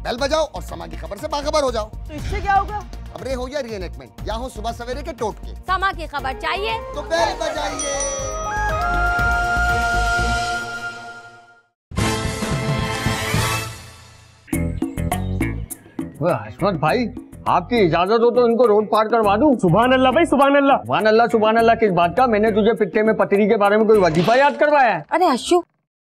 Bell बजाओ और समा की खबर से बाखबर हो जाओ। तो इससे क्या होगा? खबरें हो या रीएनेक्टमेंट या हो सुबह सवेरे के टोटके, समा की खबर चाहिए तो बेल बजाइए। हसमत भाई, आपकी इजाजत हो तो इनको रोड पार करवा दूं। सुभान अल्लाह भाई, सुभान अल्लाह। सुभान अल्लाह, सुभान अल्लाह किस बात का? मैंने तुझे पिट्टे में पतरी के बारे में कोई वजीफा याद करवाया है? अरे अशु,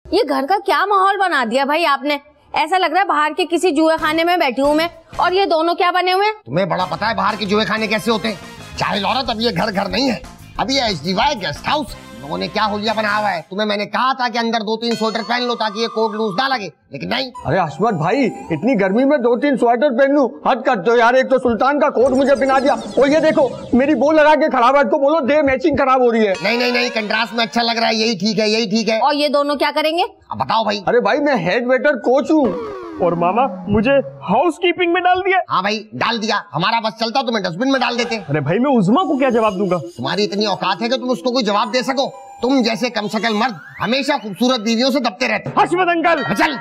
ये घर का क्या माहौल बना दिया भाई आपने। ऐसा लग रहा है बाहर के किसी जुए खाने में बैठी हूँ मैं। और ये दोनों क्या बने हुए? तुम्हें बड़ा पता है बाहर के जुए खाने कैसे होते हैं। चाहे औरत, अब ये घर नहीं है, अब ये HDY गेस्ट हाउस। लोगों ने क्या होलिया बनाया हुआ है। तुम्हें मैंने कहा था कि अंदर 2-3 स्वेटर पहन लो ताकि ये कोट लूज ना लगे, लेकिन नहीं। अरे हसमत भाई, इतनी गर्मी में 2-3 स्वेटर पहन लूं? हद कर दो यार। एक तो सुल्तान का कोट मुझे पहना दिया, और ये देखो मेरी बो लगा के खराब है। इसको बोलो दे, मैचिंग खराब हो रही है। नहीं, कंट्रास्ट में अच्छा लग रहा है, यही ठीक है, यही ठीक है। और ये दोनों क्या करेंगे? अब बताओ भाई। अरे भाई, मैं हेड वेटर कोच हूँ। और मामा मुझे हाउस कीपिंग में डाल दिया। हाँ भाई, डाल दिया। हमारा बस चलता तुम्हें डस्टबिन में डाल देते। अरे भाई, मैं उज़मा को क्या जवाब दूंगा? तुम्हारी इतनी औकात है कि तुम उसको कोई जवाब दे सको? तुम जैसे कम शक्ल मर्द हमेशा खूबसूरत बीवियों से दबते रहते। हसमत अंकल, चल,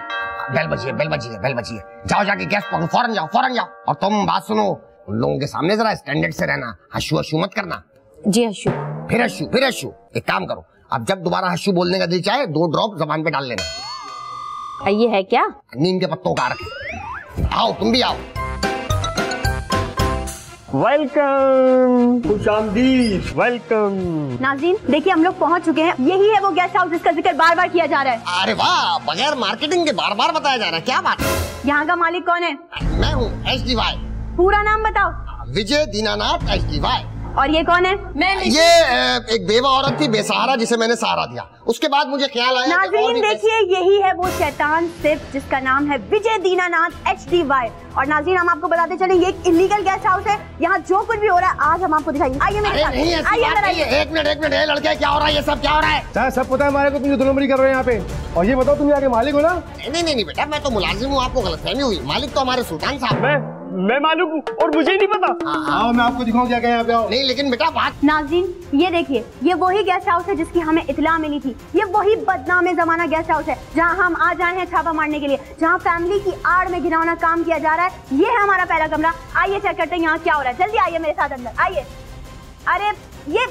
बेल बजी है। जाओ जाके गैस पकड़ो, फौरन जाओ। और तुम बात सुनो, उन लोगों के सामने जरा स्टैंडर्ड से रहना। हशू मत करना। जी अशु। फिर हशू। एक काम करो, अब जब दोबारा हशू बोलने का दिल चाहे 2 ड्रॉप जबान पे डाल लेना। ये है क्या? नीम के पत्तों का रखे। आओ, तुम भी आओ। वेलकम, खुशामदीद, वेलकम। नाज़रीन देखिए, हम लोग पहुंच चुके हैं। यही है वो गेस्ट हाउस जिसका जिक्र बार बार किया जा रहा है। अरे वाह, बगैर मार्केटिंग के बार बार बताया जा रहा है, क्या बात है। यहाँ का मालिक कौन है? मैं हूँ HDY। पूरा नाम बताओ। विजय दीनानाथ HDY। और ये कौन है? ये एक बेवा औरत थी बेसहारा, जिसे मैंने सहारा दिया। उसके बाद मुझे ख्याल आया। नाज़रीन देखिए, यही है वो शैतान सिर्फ जिसका नाम है विजय दीनानाथ HDY। और नाज़रीन हम आपको बताते चले, ये एक इलीगल गेस्ट हाउस है। यहाँ जो कुछ भी हो रहा है आज हम आपको दिखाएंगे। आइए मेरे साथ। आइए। एक मिनट, लड़के क्या हो रहा है? ये सब क्या हो रहा है? सब पता है हमारे को, तुम 2 नंबरी कर रहे हो यहाँ पे। और ये बताओ, तुम यहाँ के मालिक हो ना? नहीं बेटा, मैं तो मुलाजिम हूँ। आपको गलतफहमी हुई। मालिक तो हमारे सुल्तान साहब। मैं मालूम हूँ और मुझे ही नहीं पता। आओ, मैं आपको दिखाऊं क्या यहाँ पे। आओ। नहीं लेकिन बेटा बात। नाज़रीन ये देखिए, ये वही गेस्ट हाउस है जिसकी हमें इत्तला मिली थी। ये वही बदनाम जमाना गेस्ट हाउस है जहाँ हम आज आए हैं छापा मारने के लिए, जहाँ फैमिली की आड़ में घिनौना काम किया जा रहा है। ये है हमारा पहला कमरा। आइए चेक करते हैं यहाँ क्या हो रहा है। जल्दी आइए मेरे साथ अंदर आइए। अरे ये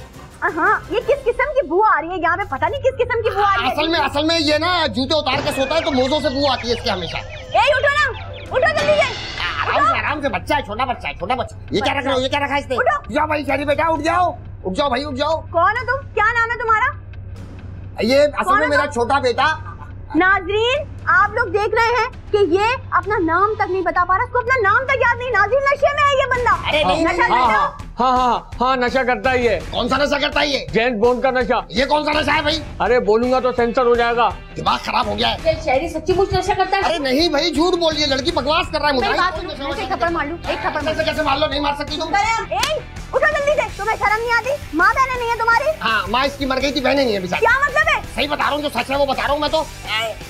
ये किस किस्म की बू आ रही है यहाँ पे? पता नहीं किस किस्म की बू आ रही है। असल में ये ना जूते उतार के सोता है तो मोजों से बू आती है इसके हमेशा। उठो ना, उठो जल्दी से। आराम से, बच्चा है, छोटा बच्चा। ये क्या रख रहे हो? ये क्या रखा है इसने? जाओ भाई, शहरी बेटा, उठ जाओ भाई, उठ जाओ। कौन हो तुम? क्या नाम है तुम्हारा? ये असल में मेरा छोटा बेटा। नाज़रीन आप लोग देख रहे हैं कि ये अपना नाम तक नहीं बता पा रहा। इसको अपना नाम तक याद नहीं। नाज़रीन नशे में है ये बंदा। अरे नहीं, हाँ, नशा करता है ये। कौन सा नशा करता है ये? जेम्स बॉन्ड का नशा। ये कौन सा नशा है भाई? अरे बोलूंगा तो सेंसर हो जाएगा। दिमाग खराब हो गया है। शहरी सच्ची कुछ नशा करता है? अरे नहीं भाई, झूठ बोल रही है लड़की, बकवास कर रहा है। मुझे एक थप्पड़ मार लूं। कैसे मार लो? नहीं मार सकती तुम। उठो जल्दी से। तुम्हें शर्म नहीं आती? माँ बहने नहीं है तुम्हारी? हाँ, माँ इसकी मर गई थी, बहने नहीं है बेचारी। क्या मतलब है? सही बता रहा हूँ, जो सच है वो बता रहा हूँ मैं तो।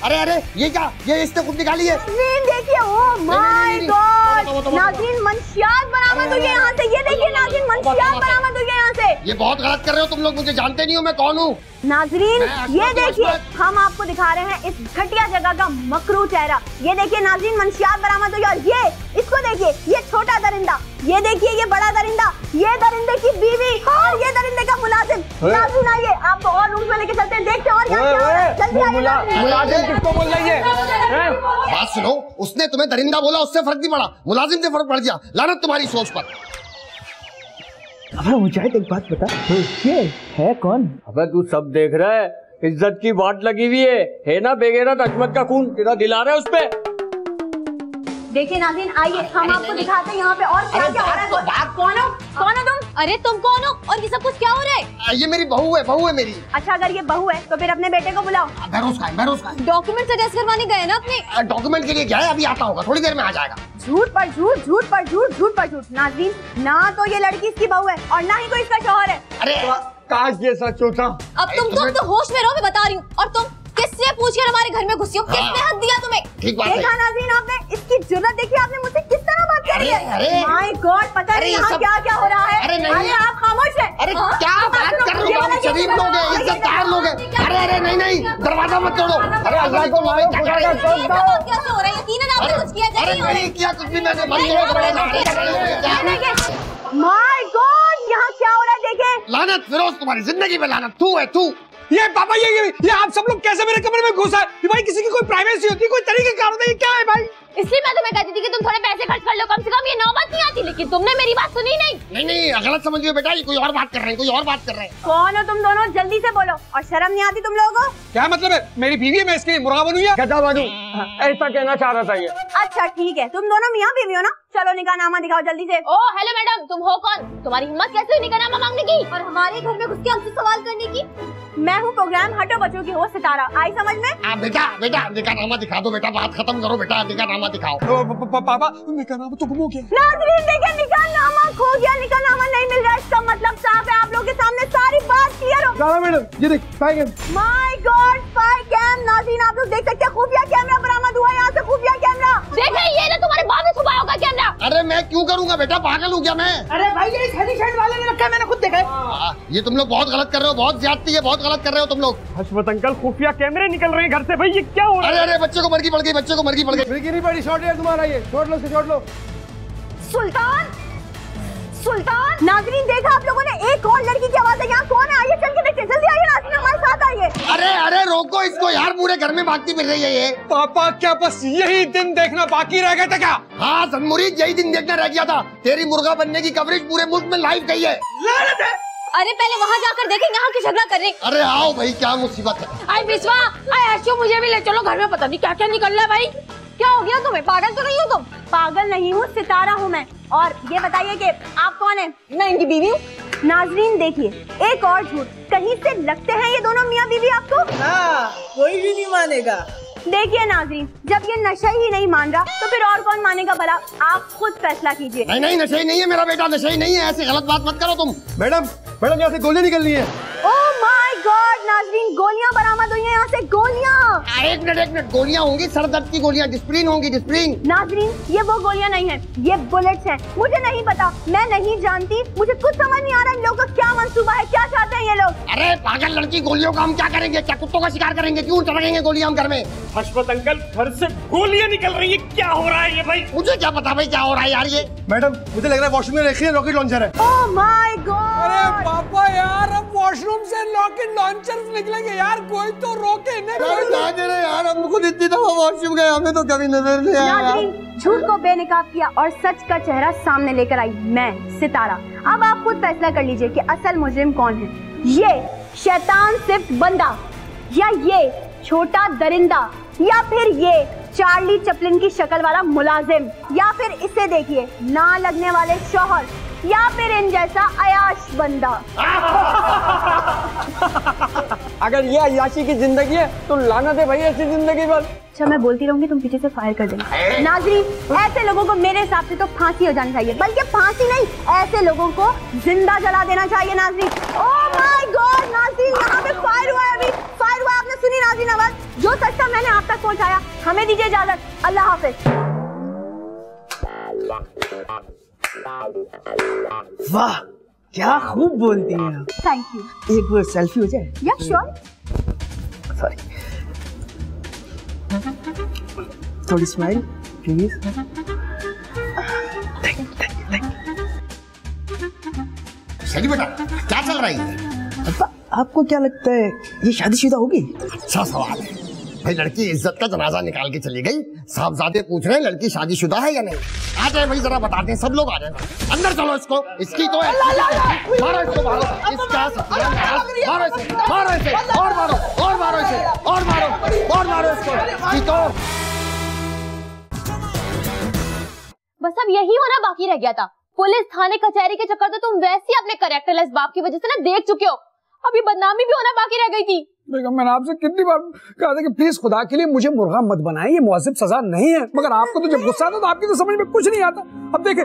अरे ये क्या? ये इसने खुद निकाली है। देखिए, ओह माय गॉड। नाज़रीन मंशियात बरामद हुई है यहाँ से। ये देखिए नाज़रीन, मंशियात बरामद हुई है यहाँ से। ये बहुत गलत कर रहे हो तुम लोग, मुझे जानते नहीं हो मैं कौन हूँ। नाज़रीन ये देखिए, हम आपको दिखा रहे हैं इस घटिया जगह का मकरू चेहरा। ये देखिए नाज़रीन, मंशियात बरामद हुई। और ये इसको देखिए, ये छोटा दरिंदा, ये देखिए ये बड़ा दरिंदा, ये दरिंदे की बीवी और ये दरिंदे का मुलाजिम। नाज़रीन आइए, आपको और रूम में लेके चलते हैं, देखते हैं और क्या क्या हो रहा है। जल्दी आइए। मुलाजिम किसको बोल रही है? बात सुनो, उसने तुम्हें दरिंदा बोला, उससे फर्क नहीं पड़ा, मुलाजिम से फर्क पड़ गया। लानत तुम्हारी सोच पर। मुझे एक बात बता, ये है कौन? अबे तू सब देख रहा है, इज्जत की वाट लगी हुई है ना बेगैरत अजमत का खून तेरा दिल आ रहा है उस पे। देखिए नाज़रीन आइए, हम आपको दिखाते हैं यहाँ पे और क्या क्या हो रहा है। कौन हो तुम? अरे तुम कौन हो और ये सब कुछ क्या हो रहा है? ये मेरी बहू है मेरी। अच्छा, अगर ये बहू है तो फिर अपने बेटे को बुलाओ। बहरोज का है। डॉक्यूमेंट टेस्ट करवाने गए ना अपने? डॉक्यूमेंट के लिए गया है, अभी आता होगा, थोड़ी देर में आ जाएगा। झूठ पर झूठ। नाज़रीन ना तो ये लड़की इसकी बहू है और ना ही कोई इसका शौहर है। अरे काश ये सच होता। अब तुम तो होश में रहो, मैं बता रही हूँ। और तुम किससे पूछकर हमारे घर में घुसी हो? किसने हक दिया तुम्हें? देखा नाज़रीन आपने इसकी जुर्रत देखी? आपने मुझसे किस तरह बात करी है? माय गॉड, पता नहीं यहाँ क्या क्या हो रहा है। अरे आप खामोश से। अरे क्या बात कर रहे हो, आप शरीफ लोग हैं, इज्जतदार लोग हैं। अरे अरे नहीं नहीं, दरवाजा मत तोड़ो। अरे अल्लाह को मारो, खुदा का शौक दो। कैसे हो रहा है? यकीनन आपने कुछ किया अरे नहीं किया कुछ भी, मैंने मर गया। माय गॉड, यहाँ क्या हो रहा है देखें। लानत फिरोज, तुम्हारी जिंदगी में लानत। तू है तू। ये पापा, ये आप सब लोग कैसे मेरे कमरे में घुसा है? भाई किसी की कोई प्राइवेसी होती है, कोई तरीके का होता है, ये क्या है भाई? इसलिए मैं तुम्हें कहती थी कि तुम थोड़े पैसे खर्च कर लो, कम से कम ये नौबत नहीं आती, लेकिन तुमने मेरी बात सुनी नहीं। नहीं नहीं, गलत समझ रही हो बेटा, ये कोई और बात कर रहे हैं, कोई और बात कर रहे हैं। कौन हो तुम दोनों? जल्दी से बोलो। और शर्म नहीं आती तुम लोगों को? क्या मतलब है? मेरी बीवी है, मैं इसके मुर्गा बनूं या गधा बनूं? ऐसा कहना चाह रहा था ये। अच्छा ठीक है, तुम दोनों मियाँ बीवी हो ना? चलो निकाहनामा दिखाओ जल्दी से। ओ हेलो मैडम, तुम हो कौन? तुम्हारी हिम्मत कैसे हुई निकाहनामा मांगने की और हमारे घर में घुस के हमसे सवाल करने की? मैं हूँ प्रोग्राम हटो बच्चों की होस्ट सितारा, आई समझ में? बेटा बेटा निकाहनामा दिखा दो बेटा, बात खत्म करो बेटा, निकाहनामा दिखाओ। पापा निकाहनामा तो गुम हो गया। नाज़रीन देखें, निकाहनामा खो गया, निकाहनामा नहीं मिल रहा। इसका मतलब साफ है, आप लोगों के सामने सारी बात क्लियर हो। जाना मैडम, ये देख spy cam. My god, spy cam. नाज़रीन आप लोग देख सकते हैं, खुफिया कैमरा बरामद हुआ यहाँ से, खुफिया कैमरा। देखे, ये ना तुम्हारे बाप ने छुपाया होगा कैमरा। अरे मैं क्यों करूँगा बेटा, पागल हूँ क्या मैं? अरे भाई ये हरी शर्ट वाले ने रखा है, मैंने खुद देखा है। ये तुम लोग बहुत गलत कर रहे हो, बहुत ज्यादती है, बहुत गलत कर रहे हो तुम लोग। हशमत अंकल, खुफिया कैमरे निकल रहे हैं घर से, भाई ये क्या हो रहा है? अरे अरे बच्चे को मर्गी पड़ गई, बच्चे को मर्गी पड़ गई। फिर की नहीं पड़ी, शॉर्ट है तुम्हारा, ये शॉर्ट लो, इसे शॉर्ट लो। सुल्तान, सुल्तान। नाज़रीन देखा आप लोगों ने, एक और लड़की की आवाज है। यहाँ कौन है? आइए चल के देखते हैं, जल्दी आइए नाज़रीन, हमारे साथ आइए। अरे अरे रोको इसको यार, पूरे घर में भागती फिर रही है ये। पापा क्या बस यही दिन देखना बाकी रह गया था क्या? हाँ जनमुरीद, यही दिन देखना रह गया था। तेरी मुर्गा बनने की कवरेज पूरे मुल्क में लाइव गई है। अरे पहले वहाँ जाकर देखें यहाँ की झगड़ा कर रहे। अरे आओ भाई, क्या मुसीबत है। आई बिस्वा, आई हर्षो, मुझे भी ले चलो, घर में पता नहीं क्या क्या निकल रहा है। भाई क्या हो गया तुम्हें? पागल तो नहीं हो तुम? पागल नहीं हूँ, सितारा हूँ मैं। और ये बताइए कि आप कौन है? मैं इनकी बीवी हूँ। नाज़रीन देखिए, एक और झूठ। कहीं से लगते हैं ये दोनों मियाँ बीवी आपको? हाँ, कोई भी नहीं मानेगा। देखिए नाज़रीन, जब ये नशा ही नहीं मान रहा तो फिर और कौन मानेगा भला? आप खुद फैसला कीजिए। नहीं नहीं, नशे ही नहीं है मेरा बेटा, नशे ही नहीं है, ऐसी गलत बात मत करो तुम। मैडम मैडम, यहाँ से गोली निकलनी है। ओह माय गॉड नाज़रीन, गोलियां बरामद हुई हैं यहाँ से, गोलियां। एक मिनट, गोलियां होंगी, सर दर्द की गोलियां, डिस्प्रिन होंगी, डिस्प्रिन। नाज़रीन ये वो गोलियां नहीं हैं, ये बुलेट्स हैं। मुझे नहीं पता, मैं नहीं जानती, मुझे कुछ समझ नहीं आ रहा इन लोगों का क्या मंसूबा है, क्या चाहते हैं ये लोग। अरे पागल लड़की, गोलियों का हम क्या करेंगे? क्या कुत्तों का शिकार करेंगे? क्यों चढ़ेंगे गोलियां हम घर में? हशमत अंकल, घर से गोलियां निकल रही है, क्या हो रहा है ये भाई? मुझे क्या पता भाई क्या हो रहा है यार ये। मैडम मुझे लग रहा है वॉशरूम में रखी है, रॉकेट लॉन्चर है। Oh my God. अरे पापा यार, अब वॉशरूम से रॉकेट लॉन्चर निकलेंगे यार, कोई तो रोके ना। यार हम खुद इतनी दफा वॉशरूम गए, हमें तो कभी नजर नहीं आया। नाज़रीन झूठ को बेनकाब किया और सच का चेहरा सामने लेकर आई मैं, सितारा। अब आप खुद फैसला कर लीजिए कि असल मुजरिम कौन है। ये शैतान सिर्फ बंदा, या ये छोटा दरिंदा, या फिर ये चार्ली चैपलिन की शक्ल वाला मुलाजिम, या फिर इसे देखिए ना लगने वाले शौहर, या फिर इन जैसा अयाश बंदा। अगर ये अय्याशी की जिंदगी है तो लानत है भाई ऐसी जिंदगी पर। अच्छा मैं बोलती रहूंगी, तुम पीछे से फायर कर देना। नाज़रीन ऐसे लोगों को मेरे हिसाब से तो फांसी हो जानी चाहिए, बल्कि फांसी नहीं, ऐसे लोगों को जिंदा जला देना चाहिए। नाज़रीन ओह माय गॉड नाज़रीन, यहाँ पे फायर हुआ है, अभी फायर हुआ, आपने सुनी नाज़रीन आवाज? जो सच था मैंने आप तक पहुँचाया, हमें दीजिए इजाजत, अल्लाह हाफिज। वाह क्या खूब बोलती हैं आप। Thank you. एक वो सेल्फी हो जाए? या श्योर। सॉरी, थोड़ी स्माइल प्लीज। सही बेटा, क्या चल रहा है? अब्बा आपको क्या लगता है ये शादीशुदा होगी? अच्छा सवाल है भाई। लड़की इज्जत का जनाजा निकाल के चली गई, साहबजादे पूछ रहे हैं लड़की शादीशुदा है या नहीं। आ जाए भाई, जरा बताते हैं, सब लोग आ जाए अंदर। चलो इसको, इसकी तो है। मारो इसको, मारो इसका, मारो इसे, मारो इसे, और मारो, और मारो इसे, और मारो, और मारो इसको, इसकी तो। बस अब यही होना बाकी रह गया था। पुलिस थाने कचहरी के चक्कर तो तुम वैसे ही अपने कैरेक्टरलेस बाप की वजह से ना देख चुके हो, अभी बदनामी भी होना बाकी रह गई थी। बेगम मैंने आपसे कितनी बार कहा था कि प्लीज खुदा के लिए मुझे मुर्गा मत बनाए, ये मुआजिब सजा नहीं है, मगर आपको तो जब गुस्सा आता तो आपकी तो समझ में कुछ नहीं आता। अब देखे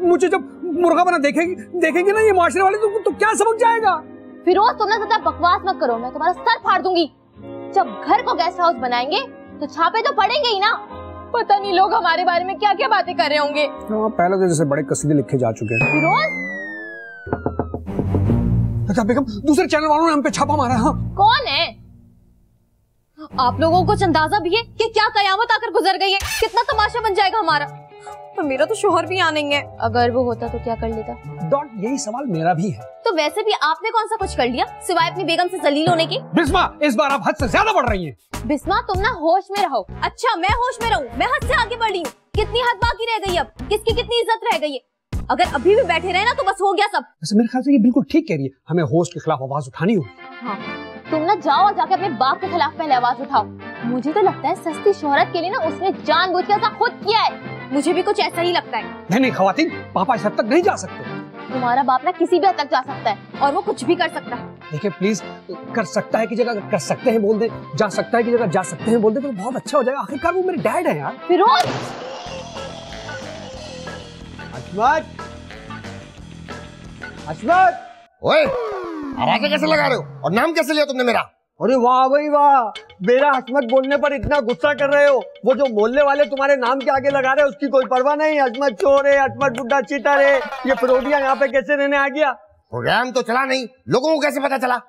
मुझे जब मुर्गा बना देखेंगे ना ये माशरे वाले तो क्या समझ जाएगा? फिरोज तुम ना ज्यादा बकवास मत करो, मैं तुम्हारा सर फाड़ दूंगी। जब घर को गेस्ट हाउस बनाएंगे तो छापे तो पड़ेंगे ही ना। पता नहीं लोग हमारे बारे में क्या क्या बातें कर रहे होंगे। पहले तो जैसे बड़े कसीदे लिखे जा चुके हैं। फिरोज लता बेगम, दूसरे चैनल वालों ने हम पे छापा मारा है। हाँ। कौन है? आप लोगों को कुछ अंदाजा भी है कि क्या कयामत आकर गुजर गई है? कितना तमाशा बन जाएगा हमारा। पर मेरा तो शोहर भी यहाँ नहीं है। अगर वो होता तो क्या कर लेता? डॉट, यही सवाल मेरा भी है। तो वैसे भी आपने कौन सा कुछ कर लिया सिवाय अपनी बेगम से जलील होने की? बिस्मा, इस बार आप हद से ज्यादा बढ़ रही हैं। बिस्मा, तुम ना होश में रहो। अच्छा, मैं होश में रहूं? मैं हद से आगे बढ़ रही हूँ। कितनी हद बाकी रह गई? अब किसकी कितनी इज्जत रह गई है? अगर अभी भी बैठे रहे ना तो बस हो गया सब। वैसे मेरे ख्याल से ये बिल्कुल ठीक कह रही है, हमें होस्ट के खिलाफ आवाज उठानी होगी। हाँ, तुम ना जाओ और जाके अपने बाप के खिलाफ पहले आवाज उठाओ। मुझे तो लगता है सस्ती शोहरत के लिए ना उसने जानबूझ के ऐसा खुद किया है। मुझे भी कुछ ऐसा ही लगता है। नहीं खवातीन, पापा इस हद तक नहीं जा सकते। तुम्हारा बाप ना किसी भी हद तक जा सकता है और वो कुछ भी कर सकता है। देखिए प्लीज, कर सकता है की जगह कर सकते हैं बोल दे, जा सकता है की जगह जा सकते हैं बोल दे तो बहुत अच्छा हो जाएगा। आखिरकार वो मेरे डैड है यार। फिरोज, हशमत, ओए, आवाजें कैसे लगा रहे हो और नाम कैसे लिया तुमने मेरा? अरे वाह भाई वाह, मेरा हशमत बोलने पर इतना गुस्सा कर रहे हो। वो जो मोहल्ले वाले तुम्हारे नाम के आगे लगा रहे हैं उसकी कोई परवाह नहीं। हशमत चोर है, हशमत बुड्ढा चीटर है। ये फिरोदिया यहाँ पे कैसे रहने आ गया? प्रोग्राम तो चला नहीं, लोगों को कैसे पता चला?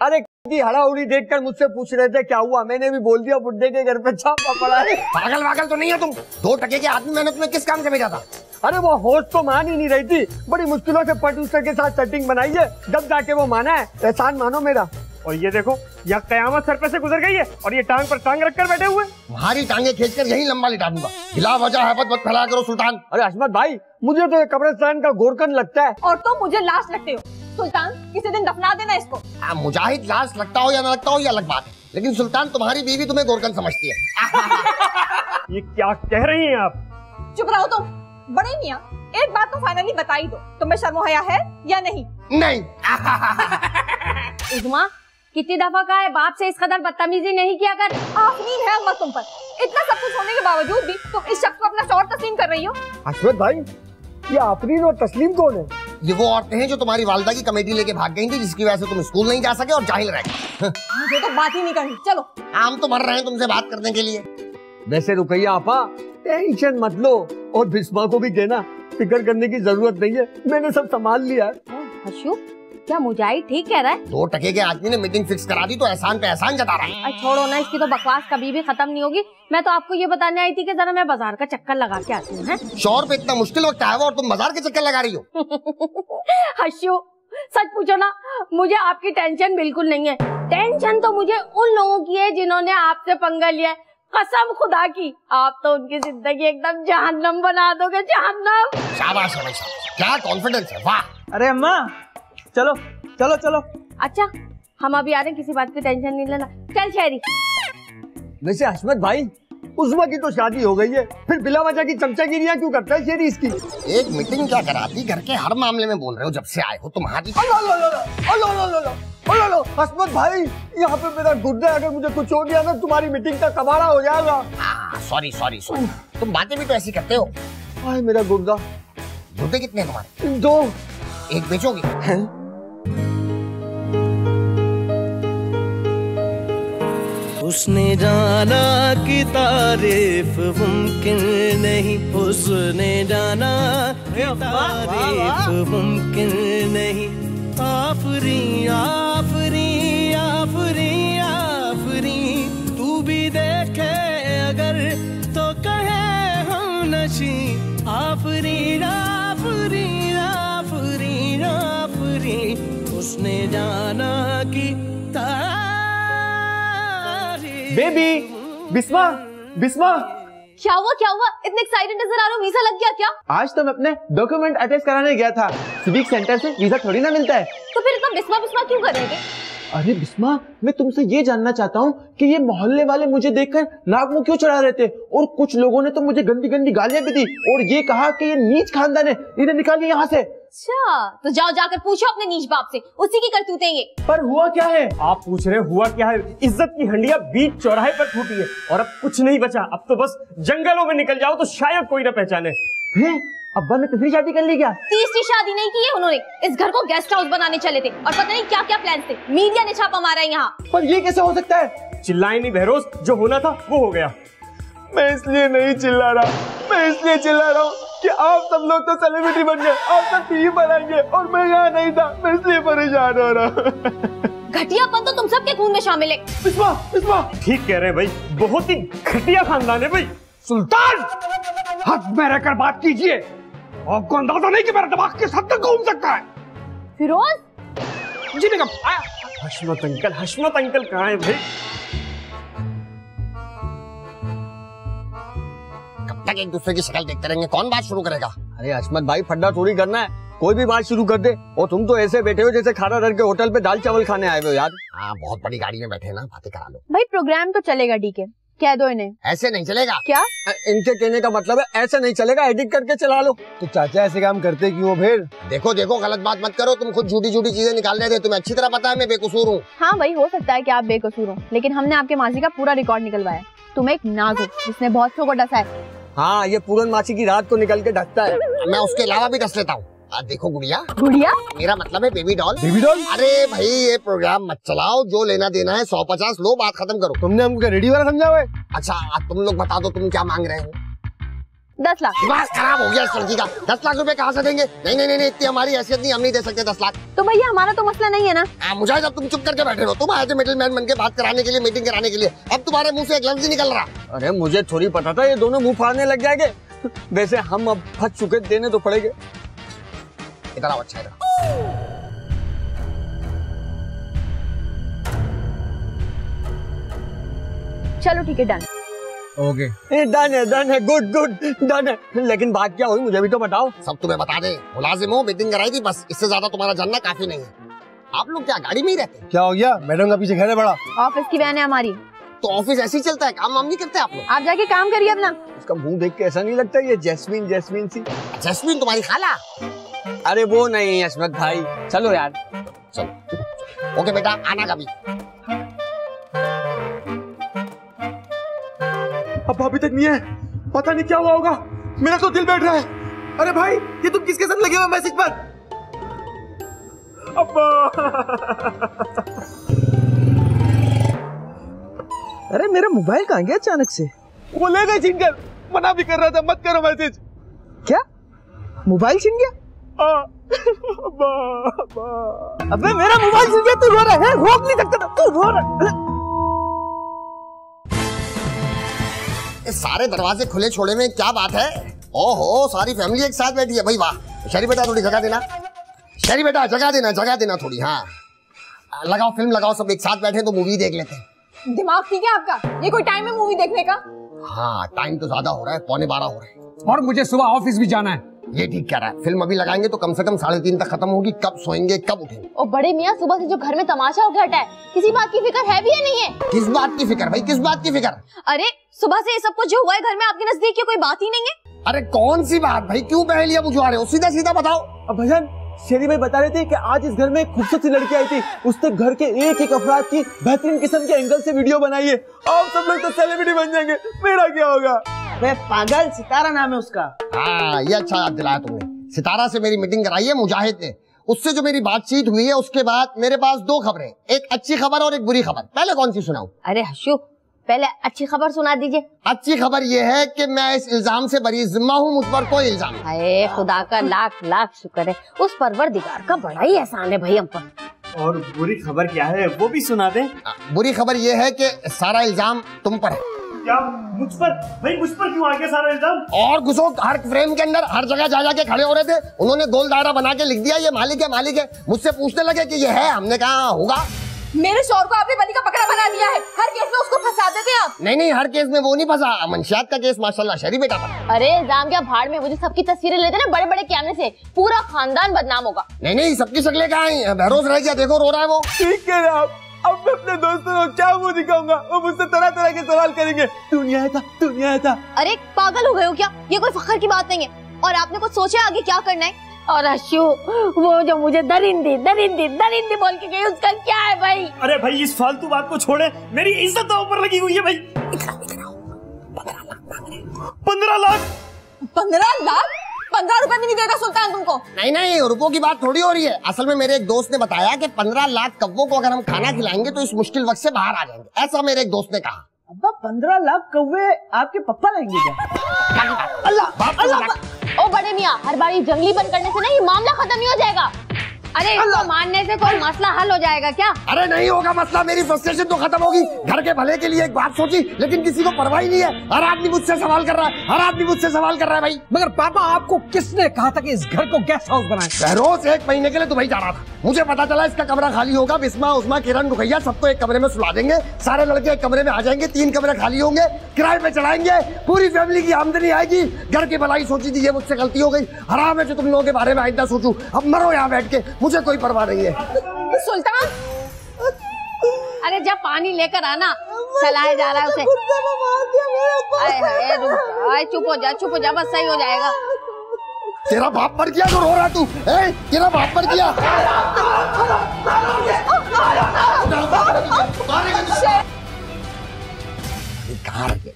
अरे की हड़ाउड़ी देखकर मुझसे पूछ रहे थे क्या हुआ, मैंने भी बोल दिया बुड्ढे के घर पे छापा पड़ा है। पागल वागल तो नहीं है तुम? 2 टके के आदमी मैंने तुम्हें किस काम से भेजा था? अरे वो होस्ट तो मान ही नहीं रही थी, बड़ी मुश्किलों से प्रोड्यूसर के साथ सेटिंग बनाई है, जब जाके वो माना है। एहसान मानो मेरा। और ये देखो, यहाँ कयामत सर पे से गुजर गई है और ये टांग पर टांग रखकर बैठे हुए। तुम्हारी टांगे खींचकर यही लंबा लिटा दूंगा। खिला वजह है मत फैला करो सुल्तान। अरे हशमत भाई, मुझे तो ये कब्रिस्तान का गोरकन लगता है। और तुम मुझे लाश लगते हो। सुल्तान, किसी दिन दफना देना इसको। मुजाहिद लाश लगता हो या ना लगता हो ये अलग बात है, लेकिन सुल्तान तुम्हारी बीवी तुम्हें गोरकन समझती है। ये क्या कह रही हैं आप? चुप रहो तुम। बड़े मियाँ, एक बात तो फाइनली बता ही दो, तुम्हें शर्म हया है या नहीं? नहीं। उज़मा, कितनी दफा कहा है बाप से इस कदर बदतमीजी नहीं किया कर। आफरीन है अम्मा तुम पर। इतना सब कुछ होने के बावजूद भी तुम इस शख्स को अपना शौहर तस्लीम कर रही हो। हशमत भाई, ये आफरीन और तस्लीम कौन है? ये वो औरतें हैं जो तुम्हारी वालिदा की कमेटी लेके भाग गई थी, जिसकी वजह से तुम स्कूल नहीं जा सके और जाहिल रह गए। मुझे तो बात ही नहीं करनी, चलो। हम तो मर रहे हैं तुमसे बात करने के लिए। वैसे रुकैया आपा, टेंशन मत लो और बिस्मा को भी कहना फिक्र करने की जरूरत नहीं है, मैंने सब संभाल लिया है। हशू, क्या मुजाहिद ठीक कह रहा है? 2 टके के आदमी ने मीटिंग फिक्स करा दी तो एहसान पे एहसान जता रहा है। छोड़ो ना, इसकी तो बकवास कभी भी खत्म नहीं होगी। मैं तो आपको ये बताने आई थी कि जरा मैं बाजार का चक्कर लगा के आती हूँ। शौहर पे इतना मुश्किल वक्त आया हुआ और तुम बाजार के चक्कर लगा रही हो। हशू, सच पूछो ना, मुझे आपकी टेंशन बिल्कुल नहीं है। टेंशन तो मुझे उन लोगों की है जिन्होंने आपसे पंगा लिया है। कसम खुदा की, आप तो उनकी जिंदगी एकदम जहन्नम बना दोगे, जहन्नम। शाबाश है भाई, क्या कॉन्फिडेंस है, वाह। अरे अम्मा, चलो चलो चलो। अच्छा, हम अभी आ रहे हैं, किसी बात की टेंशन नहीं लेना। चल शहरी। वैसे हशमत भाई, उज़मा की तो शादी हो गई है, फिर बिला वजह की चमचागिरियां क्यों करता है शेरी इसकी? एक मीटिंग क्या कराती, घर के हर मामले में बोल रहे हो जब से आए हो तुम्हारी। हशमत भाई, यहाँ पे मेरा गुर्दा, अगर मुझे कुछ हो गया ना तुम्हारी मीटिंग का कबाड़ा हो जाएगा। सॉरी सॉरी सॉरी, तुम बातें भी तो ऐसी करते हो। हाय मेरा गुर्दा। गुर्दे कितने तुम्हारे? 2। एक बेचोगे? उसने जाना कि तारीफ मुमकिन नहीं, उसने जाना कि तारीफ मुमकिन नहीं। आफरी आफरी आफरी आफरी, तू भी देखे अगर तो कहे हम नशी। आफरी आफरी आफरी आफरी, उसने जाना कि बेबी, बिस्मा, बिस्मा। क्या हुआ क्या हुआ? इतने एक्साइटेड नजर आ रहे हो, वीजा लग गया क्या? आज तो मैं अपने डॉक्यूमेंट अटैच कराने गया था, सिविक सेंटर से वीजा थोड़ी ना मिलता है। तो फिर इतना बिस्मा बिस्मा क्यों कर रहे थे? अरे बिस्मा, मैं तुमसे ये जानना चाहता हूँ कि ये मोहल्ले वाले मुझे देखकर नाक मुंह क्यों चढ़ा रहे थे, और कुछ लोगों ने तो मुझे गंदी गंदी गालियां भी दी और ये कहा कि ये नीच खानदान है, इन्हें निकालिए यहाँ से। अच्छा, तो जाओ जाकर पूछो अपने नीच बाप से, उसी की करतूतें ये। पर हुआ क्या है? आप पूछ रहे हुआ क्या है? इज्जत की हंडिया बीच चौराहे पर फूटी है और अब कुछ नहीं बचा। अब तो बस जंगलों में निकल जाओ तो शायद कोई ना पहचाने। अब्बा ने तीसरी शादी कर ली क्या? तीसरी शादी नहीं की है उन्होंने, इस घर को गेस्ट हाउस बनाने चले थे और पता नहीं क्या क्या प्लान थे। मीडिया ने छापा मारा है यहाँ। पर ये कैसे हो सकता है? चिल्लाए नहीं बहरोज, जो होना था वो हो गया। मैं इसलिए नहीं चिल्ला रहा, मैं इसलिए चिल्ला रहा हूँ कि आप सब लोग तो सेलिब्रिटी बन गए, आप सब टीवी पर आएंगे और मैं यहाँ नहीं था, मैं इसलिए परेशान हो रहा हूँ। घटियापन तो तुम सबके खून में शामिल है। बिस्मा ठीक कह रहे हैं भाई, बहुत ही घटिया खानदान है भाई। सुल्तान, हद में रहकर बात कीजिए। आपको अंदाजा नहीं कि मेरा दिमाग किस हद तक घूम सकता है। फिरोज जी बेगम आया। हशमत अंकल कहाँ है भाई? कब तक एक दूसरे की शक्ल देखते रहेंगे? कौन बात शुरू करेगा? अरे हशमत भाई, फड्डा थोड़ी करना है, कोई भी बात शुरू कर दे। और तुम तो ऐसे बैठे हो जैसे खाना डर के होटल पे दाल चावल खाने आए हो यार। हाँ, बहुत बड़ी गाड़ी में बैठे ना, बातें करा लो। भाई प्रोग्राम तो चलेगा, ठीक है, कह दो इन्हें। ऐसे नहीं चलेगा। क्या? इनके कहने का मतलब है ऐसे नहीं चलेगा, एडिट करके चला लो। तो चाचा ऐसे काम करते क्यों फिर? देखो देखो, गलत बात मत करो, तुम खुद झूठी झूठी चीजें निकाल रहे थे। तुम्हें अच्छी तरह पता है मैं बेकसूर हूँ। हाँ भाई, हो सकता है कि आप बेकसूर हो, लेकिन हमने आपके मासी का पूरा रिकॉर्ड निकलवाया। तुम एक नाग हो जिसने बहुत सौ को डसा है। हाँ, ये पूरन मासी की रात को निकल के ढकता है। मैं उसके अलावा भी डस लेता हूँ। देखो गुड़िया, गुड़िया मेरा मतलब है बेबी डॉल। Baby doll? अरे भाई, ये प्रोग्राम मत चलाओ, जो लेना देना है 150 लो, बात खत्म करो। तुमने हमको रेडी वाला समझा हुआ है? अच्छा, तुम लोग बता दो तुम क्या मांग रहे हो? 10 लाख। दिमाग खराब हो गया इस लड़की का। 10 लाख रुपए कहाँ से देंगे? नहीं नहीं नहीं, इतनी हमारी हैसियत नहीं, हम नहीं दे सकते 10 लाख। तो भैया हमारा तो मसला नहीं है ना। मुझे जब तुम चुप करके बैठे हो, तुम आए थे मिडिल मैन बन के बात कराने के लिए, मीटिंग कराने के लिए। अब तुम्हारे मुंह से एक लफ्ज ही निकल रहा। अरे मुझे थोड़ी पता था ये दोनों मुंह फाड़ने लग जाएंगे। वैसे हम अब फंस चुके, देने तो पड़ेंगे। इधर आओ, अच्छा इधर। चलो ठीक है, डन। ओके, डन है, गुड डन है। लेकिन बात क्या हुई, मुझे भी तो बताओ। सब तुम्हें बता दे, मुलाजिम हो, मीटिंग कराई थी, बस इससे ज्यादा तुम्हारा जानना काफी नहीं है। आप लोग क्या गाड़ी में ही रहते? क्या हो गया? मैडम का पीछे घर है बड़ा। ऑफिस की वैन है हमारी। तो ऑफिस ऐसे ही चलता है, काम वाम नहीं करते आप लोग? आप जाके काम करिए अपना। उसका मुंह देख के ऐसा नहीं लगता ये जैस्मीन सी? जैस्मीन तुम्हारी खाला? अरे वो नहीं हशमत भाई, चलो यार। चलो ओके बेटा, आना कभी। अब अभी तक नहीं है, पता नहीं क्या हुआ होगा, मेरा तो दिल बैठ रहा है। अरे भाई, ये तुम किसके साथ लगे हुए मैसेज पर? अब्बा। अरे मेरा मोबाइल कहाँ गया अचानक से? वो ले गए छीन कर, मना भी कर रहा था मत करो मैसेज। क्या मोबाइल छीन गया? अब्बा। अबे मेरा मोबाइल छीन गया, तू रो रहा है? रोक नहीं सकता, तू रो रहा है। सारे दरवाजे खुले छोड़े में क्या बात है? ओहो, सारी फैमिली एक साथ बैठी है भाई, वाह। शरी बेटा थोड़ी जगह देना, शरी बेटा जगह देना थोड़ी। हाँ लगाओ, फिल्म लगाओ, सब एक साथ बैठे तो मूवी देख लेते हैं। दिमाग ठीक है आपका? ये कोई टाइम है मूवी देखने का? हाँ, टाइम तो ज्यादा हो रहा है, 12:15 हो रहा है। और मुझे सुबह ऑफिस भी जाना है। ये ठीक कह रहा है, फिल्म अभी लगाएंगे तो कम से कम 3:30 तक खत्म होगी। कब सोएंगे, कब उठेंगे? और बड़े मियाँ, सुबह से जो घर में तमाशा हो हटा है, किसी बात की फिक्र है भी या नहीं है? किस बात की फिक्र भाई, किस बात की फिक्र? अरे सुबह से ये सब कुछ जो हुआ है घर में, आपके नजदीक की कोई बात ही नहीं है? अरे कौन सी बात भाई, क्यों पहेलियां बुझवा रहे हो? सीधा सीधा बताओ। अब भजन, शेरी भाई बता रहे थे कि आज इस घर में एक खूबसूरत सी लड़की आई थी, उसने घर के एक एक अफराद की बेहतरीन किस्म के एंगल से वीडियो बनाई है। आप सब लोग तो सेलिब्रिटी बन जाएंगे, मेरा क्या होगा? मैं पागल, सितारा नाम है उसका। हाँ, ये अच्छा याद दिलाया तुमने। सितारा से मेरी मीटिंग कराई है मुजाहिद ने, उससे जो मेरी बातचीत हुई है, उसके बाद मेरे पास 2 खबरें, एक अच्छी खबर और एक बुरी खबर। पहले कौन सी सुनाऊं? अरे हशू, पहले अच्छी खबर सुना दीजिए। अच्छी खबर ये है कि मैं इस इल्जाम से बरी जिम्मा हूँ, मुझ पर कोई इल्जाम नहीं। हाय खुदा का लाख लाख शुक्र है, उस परवरदिगार का बड़ा ही एहसान है भाई हम पर। और बुरी खबर क्या है वो भी सुना दे। बुरी खबर ये है कि सारा इल्जाम तुम पर है। क्या मुझ पर? भाई मुझ पर क्यों आ गया सारा इल्जाम? और घुसो हर फ्रेम के अंदर, हर जगह जा जाके खड़े हो रहे थे, उन्होंने गोल दायरा बना के लिख दिया ये मालिक है। मुझसे पूछने लगे कि ये है, हमने कहा होगा। मेरे शौहर को आपने बलि का बकरा बना दिया है, हर केस में उसको फंसा देते हैं आप। नहीं, हर केस में वो नहीं फंसा, मंशियात का केस माशाल्लाह शरी बेटा था। अरे इल्जाम क्या भाड़ में, मुझे सबकी तस्वीरें लेते ना बड़े बड़े कैमरे से, पूरा खानदान बदनाम होगा। नहीं, सबकी शक्लें कहाँ आई? बहरोज रह गया, देखो रो रहा है वो। ठीक है ना, अब मैं अपने दोस्तों को क्या मुंह दिखाऊंगा? वो मुझसे तरह तरह के सवाल करेंगे, दुनिया था। अरे पागल हो गए हो क्या? ये कोई फखर की बात नहीं है। और आपने कुछ सोचा आगे क्या करना है? और अशु, वो जो मुझे दरिंदी बोल के गई, उसका क्या है भाई? अरे भाई इस फालतू बात को छोड़े, मेरी इज्जत तो ऊपर लगी हुई है भाई। 15 लाख? 15 रुपए भी नहीं देगा सुल्तान तुमको? नहीं, रुपयों की बात थोड़ी हो रही है। असल में मेरे एक दोस्त ने बताया कि 15 लाख कौवों को अगर हम खाना खिलाएंगे तो इस मुश्किल वक्त से बाहर आ जाएंगे, ऐसा मेरे एक दोस्त ने कहा। अब्बा 15 लाख कौवे आपके पप्पा लाएंगे क्या? अल्लाह, ओ क्या हर बार ये जंगली बंद करने से ना ये मामला खत्म नहीं हो जाएगा? अरे इसको मानने से कोई मसला हल हो जाएगा क्या? अरे नहीं होगा मसला, मेरी फ्रस्ट्रेशन तो खत्म होगी। घर के भले के लिए एक बात सोची, लेकिन किसी को परवाह ही नहीं है। हर आदमी मुझसे सवाल कर रहा है, हर आदमी मुझसे सवाल कर रहा है भाई। मगर पापा आपको किसने कहा था कि इस घर को गेस्ट हाउस बनाएं? बहरोज 1 महीने के लिए दुबई जा रहा था, मुझे पता चला इसका कमरा खाली होगा। बिस्मा, उस्मा, किरण, रुकैया सबको एक कमरे में सुला देंगे, सारे लड़के एक कमरे में आ जाएंगे, 3 कमरे खाली होंगे, किराए पे चढ़ाएंगे, पूरी फैमिली की आमदनी आएगी। घर की भलाई सोची थी, ये मुझसे गलती हो गई। हराम है जो तुम लोगों के बारे में आइंदा सोचूं। अब मरो यहाँ बैठ के, मुझे कोई परवाह नहीं है। सुल्तान, अरे जब पानी लेकर आना, चलाया जा रहा है उसे। चुप हो जा, चुप हो जा, बस सही हो जाएगा। तेरा बाप मर गया जो रो रहा तू? तेरा बाप मर गया? कहाँ रह गए?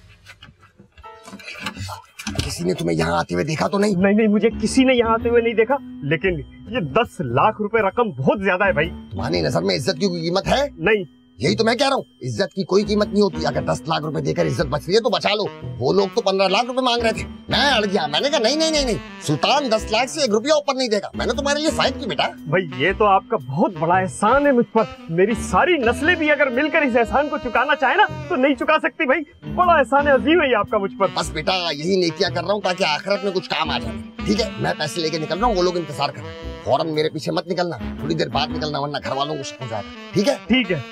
किसी ने तुम्हें यहाँ आते हुए देखा तो नहीं? नहीं, मुझे किसी ने यहाँ आते हुए नहीं देखा, लेकिन ये 10 लाख रुपए रकम बहुत ज्यादा है भाई। तुम्हारी नजर में इज्जत की कोई कीमत है? नहीं। यही तो मैं कह रहा हूँ, इज्जत की कोई कीमत नहीं होती। अगर 10 लाख रुपए देकर इज्जत बच रही है तो बचा लो। वो लोग तो 15 लाख रुपए मांग रहे थे, मैं अड़ गया। मैंने कहा नहीं, सुल्तान 10 लाख से 1 रुपया ऊपर नहीं देगा। मैंने तुम्हारे लिए फाइट की बेटा। भाई ये तो आपका बहुत बड़ा एहसान है मुझ पर। मेरी सारी नस्लें भी अगर मिलकर इस एहसान को चुकाना चाहे ना तो नहीं चुका सकती भाई। बड़ा एहसान है, अजीम है ये आपका मुझ पर। बस बेटा यही नेकियां कर रहा हूँ ताकि आखिरत में कुछ काम आ जाए। ठीक है, मैं पैसे लेके निकल रहा हूँ, वो लोग इंतजार कर रहे हैं। फौरन मेरे पीछे मत निकलना, थोड़ी देर बाद निकलना, वरना घर वालों को शक हो जाएगा। ठीक है? ठीक है।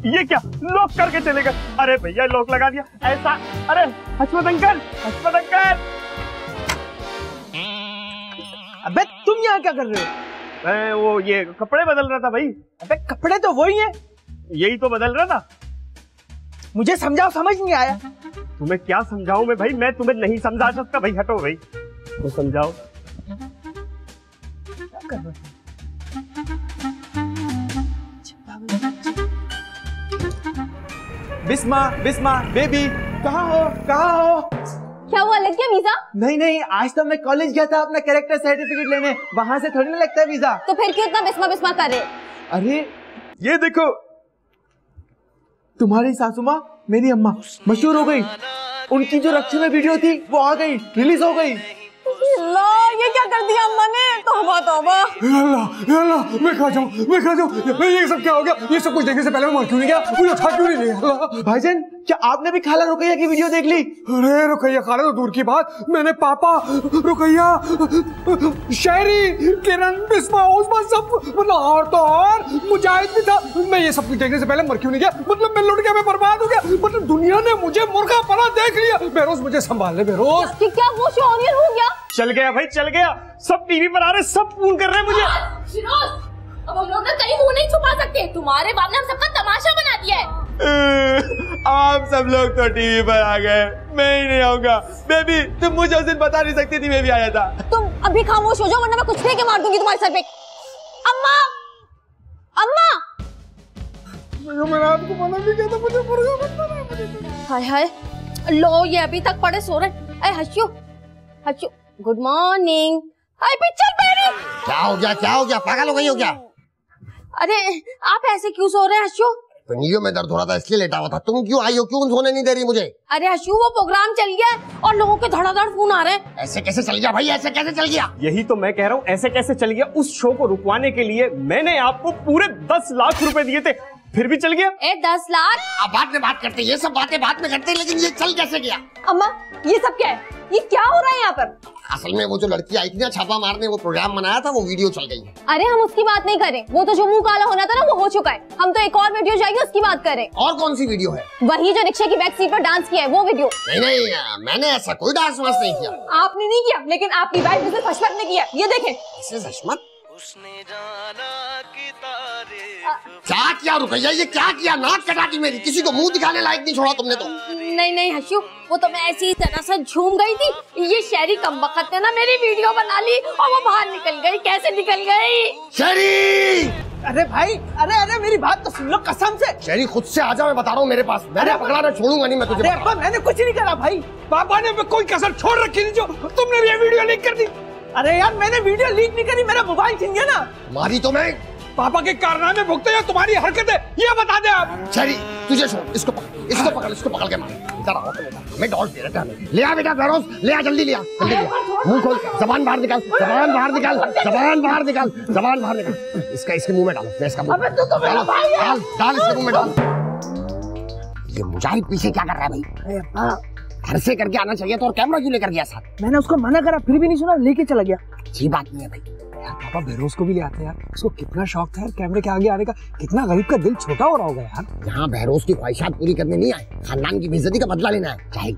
ये क्या लॉक करके चले गए? अरे भैया लॉक लगा दिया ऐसा। अरे हसमत अंकल, हसमत अंकल। अबे तुम यहाँ क्या कर रहे हो? मैं वो ये कपड़े बदल रहा था भाई। अबे कपड़े तो वही हैं। यही तो बदल रहा था। मुझे समझाओ, समझ नहीं आया। तुम्हें क्या समझाऊं मैं भाई? मैं तुम्हें नहीं समझा सकता भाई। हटो भाई, तो समझाओ। क्या कर रहे हो? बिस्मा, बिस्मा बेबी, कहाँ हो? क्या हुआ, लग गया वीजा? नहीं, आज तो मैं कॉलेज गया था अपना कैरेक्टर सर्टिफिकेट लेने, वहाँ से थोड़ी ना लगता है वीजा। तो फिर क्यों इतना बिस्मा कर रहे? अरे ये देखो, तुम्हारी सासू माँ मेरी अम्मा मशहूर हो गई। उनकी जो रक्षा में वीडियो थी वो आ गई, रिलीज हो गई। ये क्या कर दिया अम्मा ने? तौबा तौबा। अल्लाह, मैं खा जाऊं। ये सब क्या हो गया? ये सब कुछ देखने से पहले मैं मर क्यों नहीं गया? मुझे उठा क्यों नहीं लिया? भाईजान, क्या आपने भी खाला रुकैया की वीडियो देख ली? अरे रुकैया खाला तो दूर की बात, मैंने पापा, रुकैया, शायरी, किरण, बिस्मा, उस्मा सब, मतलब और तो और मुजाहिद भी था। मैं ये सब कुछ देखने से पहले मर क्यों नहीं गया? मतलब मैं लुट गया, मैं बर्बाद हो गया। मतलब दुनिया ने मुझे मुर्गा बना देख लिया। बेरोज मुझे संभाल ले बेरोज। क्या वो शोनियर हो गया? चल गया भाई, चल गया। सब टीवी पर आ रहे, सब फोन कर रहे हैं मुझे। फिरोज, अब हम लोग ना कहीं मुंह नहीं छुपा सकते। तुम्हारे बाप ने हम सबका तमाशा बना दिया है। आप सब लोग तो टीवी पर आ गए, मैं ही नहीं आऊंगा। बेबी, तुम मुझे उस दिन बता नहीं सकती थी मैं भी आया था। तुम अभी खामोश हो जाओ वरना मैं कुछ फेंक के मार दूंगी तुम्हारे सर पे। अम्मा, मैंने आपको मना भी किया था, मुझे मुर्गा मत बनाना। हाय, लो ये अभी तक पड़े सो रहे। हशू, गुड मॉर्निंग। हाय पिक्चर बेबी। क्या हो गया? पागल हो गई हो क्या? अरे आप ऐसे क्यों सो रहे हैं हशू? पिंडलियों में दर्द हो रहा था इसलिए लेटा हुआ था। तुम क्यों आई हो? क्यों सोने नहीं दे रही मुझे? अरे हशू, वो प्रोग्राम चल गया है और लोगों के धड़ाधड़ फोन आ रहे हैं। ऐसे कैसे चल गया भाई? ऐसे कैसे चल गया? यही तो मैं कह रहा हूँ, ऐसे कैसे चल गया? उस शो को रुकवाने के लिए मैंने आपको पूरे 10 लाख रुपए दिए थे, फिर भी चल गया। 10 लाख? आप बाद में बात करते हैं, ये सब बातें बाद में करते हैं, लेकिन ये चल कैसे गया? अम्मा, ये सब क्या है? ये क्या हो रहा है यहाँ पर? असल में वो जो लड़की आई थी ना छापा मारने, वो प्रोग्राम बनाया था, वो वीडियो चल गई है। अरे हम उसकी बात नहीं करें, वो तो जो मुंह काला होना था ना वो हो चुका है। हम तो एक और वीडियो चाहिए उसकी बात करें। और कौन सी वीडियो है? वही जो रिक्शे की बैक सीट पर डांस किया है वो वीडियो। नहीं, मैंने ऐसा कोई डांस वांस नहीं किया। आपने नहीं किया, लेकिन आपकी वाइफ मिसेस हशमत ने किया। ये देखें। मिसेस हशमत? क्या किया रुकैया? ये क्या किया? नाक कटा दी मेरी, किसी को मुंह दिखाने लायक नहीं छोड़ा तुमने तो। नहीं हशू, वो तो मैं ऐसी तरह से झूम गई थी। ये शहरी कमबख्त ने ना मेरी वीडियो बना ली और वो बाहर निकल गई। कैसे निकल गई? शहरी! अरे भाई, अरे मेरी बात तो सुन लो कसम से। शहरी खुद से आजा, मैं बता रहा हूँ मेरे पास। मैंने पकड़ा ना, छोड़ूंगा नहीं मैं तुझे। अरे मैंने कुछ नहीं करा भाई। पापा ने कोई कसर छोड़ रखी थी जो तुमने भी ये वीडियो लीक कर दी। अरे यार मैंने वीडियो लीक नहीं करी, मेरा मोबाइल छीन गया ना। मारी तो मैं। पापा के कारनामे भुगते या तुम्हारी हरकतें, ये बता दे आप। शहरी तुझे छोड़, इसको पकड़ के मार। इधर आओ तुम, मैं डॉल दे रहा था। ले आ बेटा बेरोज, ले आ जल्दी, ले आ जल्दी, ले आ। मुंह खोल, जबान बाहर निकाल, जबान बाहर निकाल, जबान बाहर निकाल, जबान बाहर निकाल। इसके मुंह में डालो, मैं इसका मुंह डाल इसके मुंह में डाल। ये मुजाहिद पीछे क्या कर रहा है भाई? घर से करके आना चाहिए तो, और कैमरा क्यों लेकर गया साथ? मैंने उसको मना करा फिर भी नहीं सुना, लेके चला गया। अच्छी बात नहीं है भाई। यार पापा बेरोज को भी ले आते यार, उसको कितना शौक था यार कैमरे के आगे आने का। कितना गरीब का दिल छोटा हो रहा होगा यार। यहाँ बहरोज की ख्वाहिशात पूरी करने नहीं आए, खानदान की बेइज्जती का बदला लेना है। चाहे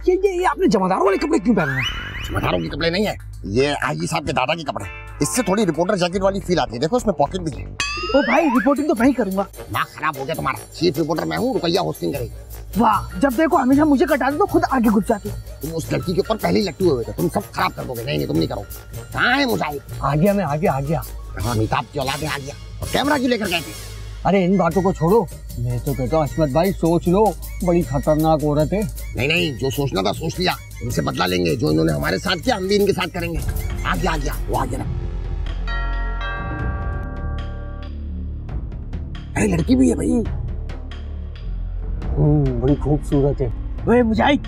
ये आपने जमादारों वाले कपड़े क्यों पहने हैं? जमादारों के कपड़े नहीं है, ये आईजी साहब के दादा के कपड़े। इससे थोड़ी रिपोर्टर जैकेट वाली फील आती है। देखो इसमें पॉकेट भी है। ओ भाई रिपोर्टिंग तो मैं ही करूंगा। दिमाग खराब हो गया तुम्हारा। चीफ रिपोर्टर मैं हूँ, रुपया होस्टिंग करेगी। वाह, जब देखो हमेशा मुझे कटा दो तो खुद आगे घुस जाती। तुम उस लड़की के ऊपर पहले ही लट्टू हुए थे, तुम सब खराब कर दोगे। नहीं तुम नहीं करो। कहाँ है मुजाहिद? आ गया मैं, आ गया। हाँ अमिताभ की औलाद आ गया। और कैमरा क्यों लेकर गए थे? अरे इन बातों को छोड़ो, मैं तो कहता हूँ अहमद भाई सोच लो, बड़ी खतरनाक औरत है। नहीं, जो सोचना था सोच लिया। इनसे बदला लेंगे, जो इन्होंने हमारे साथ किया हम भी इनके साथ करेंगे। आ गया वो आ गया। अरे लड़की भी है भाई, बड़ी खूबसूरत है। ओए मुजाहिद,